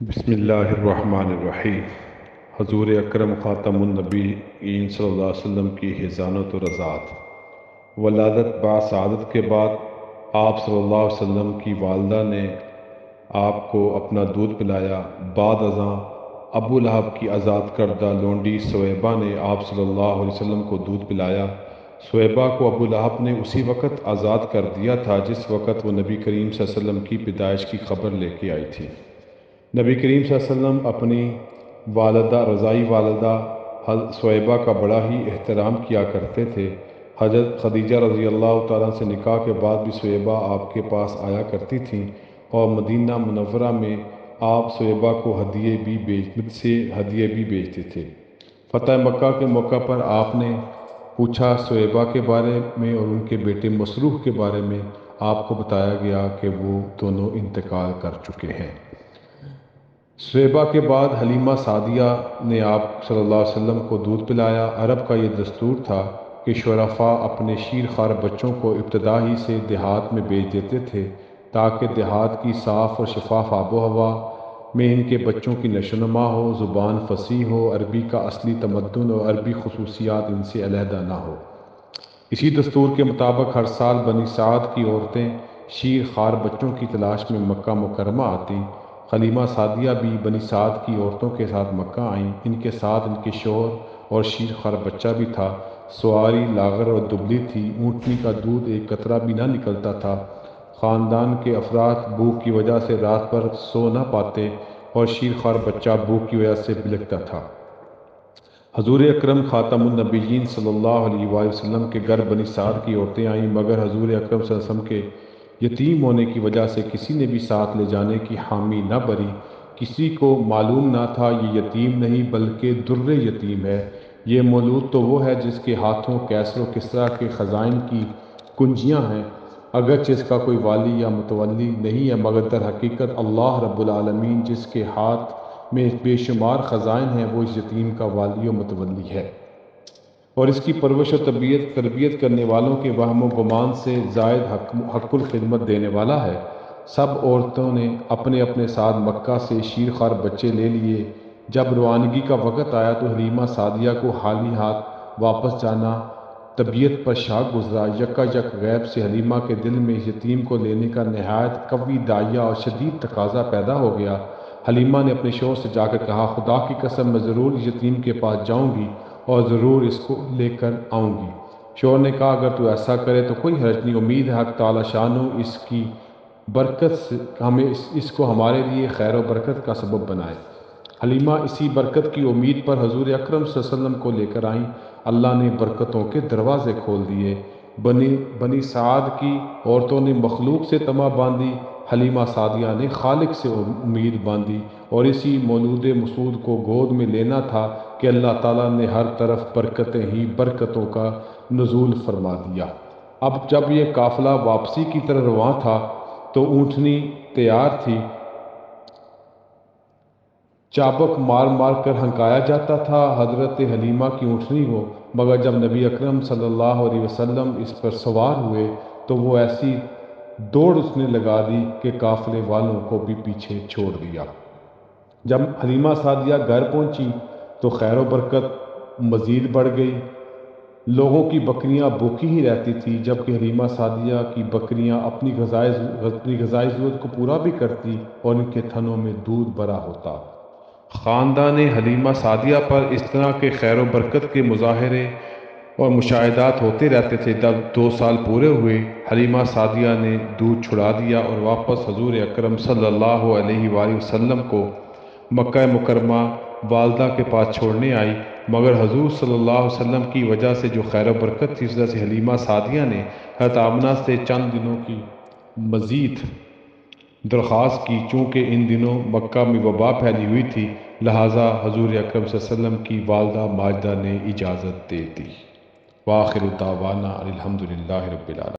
بسم اللہ الرحمن الرحیم۔ حضور اکرم خاتم النبیین صلی اللہ علیہ وسلم کی حضانت و رضاعت۔ ولادت باسعادت کے بعد آپ صلی اللہ علیہ وسلم کی والدہ نے آپ کو اپنا دودھ پلایا۔ بعد ازاں ابو لہب کی آزاد کردہ لونڈی سویبہ نے آپ صلی اللہ علیہ وسلم کو دودھ پلایا۔ سویبہ کو ابو لہب نے اسی وقت آزاد کر دیا تھا جس وقت وہ نبی کریم صلی اللہ علیہ وسلم کی پیدائش کی خبر لے کے آئی تھی۔ نبی کریم صلی اللہ علیہ وسلم اپنی رضائی والدہ سویبہ کا بڑا ہی احترام کیا کرتے تھے۔ حضرت خدیجہ رضی اللہ تعالیٰ سے نکاح کے بعد بھی سویبہ آپ کے پاس آیا کرتی تھیں اور مدینہ منورہ میں آپ سویبہ کو ہدیے بھی بیچتے تھے۔ فتح مکہ کے موقع پر آپ نے پوچھا سویبہ کے بارے میں اور ان کے بیٹے مسروح کے بارے میں آپ کو بتایا گیا کہ وہ دونوں انتقال کر چکے ہیں۔ سویبہ کے بعد حلیمہ سعدیہ نے آپ صلی اللہ علیہ وسلم کو دودھ پلایا۔ عرب کا یہ دستور تھا کہ شرفاء اپنے شیر خوار بچوں کو ابتدا ہی سے دیہات میں بھیج دیتے تھے تاکہ دیہات کی صاف اور شفاف آب و ہوا میں ان کے بچوں کی نشو و نما ہو، زبان فصیح ہو، عربی کا اصلی تمدن اور عربی خصوصیات ان سے علیحدہ نہ ہو۔ اسی دستور کے مطابق ہر سال بنی سعد کی عورتیں شیر خوار بچوں کی تلاش میں مکہ مکرمہ آتیں۔ حلیمہ سعدیہ بھی بنی سعد کی عورتوں کے ساتھ مکہ آئیں۔ ان کے ساتھ ان کے شوہر اور شیر خوار بچہ بھی تھا۔ سواری لاغر اور دبلی تھی، اونٹنی کا دودھ ایک قطرہ بھی نہ نکلتا تھا۔ خاندان کے افراد بھوک کی وجہ سے رات بھر سو نہ پاتے اور شیر خوار بچہ بھوک کی وجہ سے بلکتا تھا۔ حضور اکرم خاتم النبیین صلی اللہ علیہ وآلہ وسلم کے گھر بنی سعد کی عورتیں آئیں، مگر حضور اکرم صلی اللہ علیہ وسلم کے یتیم ہونے کی وجہ سے کسی نے بھی ساتھ لے جانے کی حامی نہ بھری۔ کسی کو معلوم نہ تھا یہ یتیم نہیں بلکہ در یتیم ہے۔ یہ مولود تو وہ ہے جس کے ہاتھوں کیسر و کسریٰ کے خزائن کی کنجیاں ہیں، اگرچہ اس کا کوئی والی یا متولی نہیں ہے، مگر در حقیقت اللہ رب العالمین جس کے ہاتھ میں بے شمار خزائن ہیں وہ اس یتیم کا والی و متولی ہے، اور اس کی پرورش و تربیت کرنے والوں کے وہم و گمان سے زائد حق الخدمت دینے والا ہے۔ سب عورتوں نے اپنے اپنے ساتھ مکہ سے شیر خوار بچے لے لیے۔ جب روانگی کا وقت آیا تو حلیمہ سعدیہ کو خالی ہاتھ واپس جانا طبیعت پر شاق گزرا۔ یکا یک غیب سے حلیمہ کے دل میں اس یتیم کو لینے کا نہایت قوی داعیہ اور شدید تقاضا پیدا ہو گیا۔ حلیمہ نے اپنے شوہر سے جا کر کہا، خدا کی قسم میں ضرور اس یتیم کے پاس جاؤں گی اور ضرور اس کو لے کر آؤں گی۔ شوہر نے کہا، اگر تو ایسا کرے تو کوئی حرج نہیں، امید ہے حق تعالی شانہ اس کی برکت سے ہمیں اس کو ہمارے لیے خیر و برکت کا سبب بنائے۔ حلیمہ اسی برکت کی امید پر حضور اکرم صلی اللہ علیہ وسلم کو لے کر آئیں۔ اللہ نے برکتوں کے دروازے کھول دیے۔ بنی سعد کی عورتوں نے مخلوق سے طمع باندھی، حلیمہ سعدیہ نے خالق سے امید باندھی، اور اسی مولود مسعود کو گود میں لینا تھا کہ اللہ تعالیٰ نے ہر طرف برکتیں ہی برکتوں کا نزول فرما دیا۔ اب جب یہ قافلہ واپسی کی طرح رواں تھا تو اونٹنی تیار تھی، چابک مار مار کر ہنکایا جاتا تھا حضرت حلیمہ کی اونٹنی کو، مگر جب نبی اکرم صلی اللہ علیہ وسلم اس پر سوار ہوئے تو وہ ایسی دوڑ اس نے لگا دی کہ قافلے والوں کو بھی پیچھے چھوڑ دیا۔ جب حلیمہ سعدیہ گھر پہنچی تو خیر و برکت مزید بڑھ گئی۔ لوگوں کی بکریاں بھوکی ہی رہتی تھی، جبکہ حلیمہ سعدیہ کی بکریاں اپنی غذائی ضرورت کو پورا بھی کرتی اور ان کے تھنوں میں دودھ بھرا ہوتا۔ خاندان حلیمہ سعدیہ پر اس طرح کے خیر و برکت کے مظاہرے اور مشاہدات ہوتے رہتے تھے۔ جب 2 سال پورے ہوئے، حلیمہ سعدیہ نے دودھ چھڑا دیا اور واپس حضور اکرم صلی اللہ علیہ وآلہ وسلم کو مکہ مکرمہ والدہ کے پاس چھوڑنے آئی، مگر حضور صلی اللہ علیہ وسلم کی وجہ سے جو خیر و برکت تھی، اس وجہ سے حلیمہ سعدیہ نے حضرت آمنہ سے چند دنوں کی مزید درخواست کی، چونکہ ان دنوں مکہ میں وبا پھیلی ہوئی تھی، لہٰذا حضور اکرم صلی اللہ علیہ وسلم کی والدہ ماجدہ نے اجازت دے دی۔ وآخر دعوانا الحمدللہ رب العالمین۔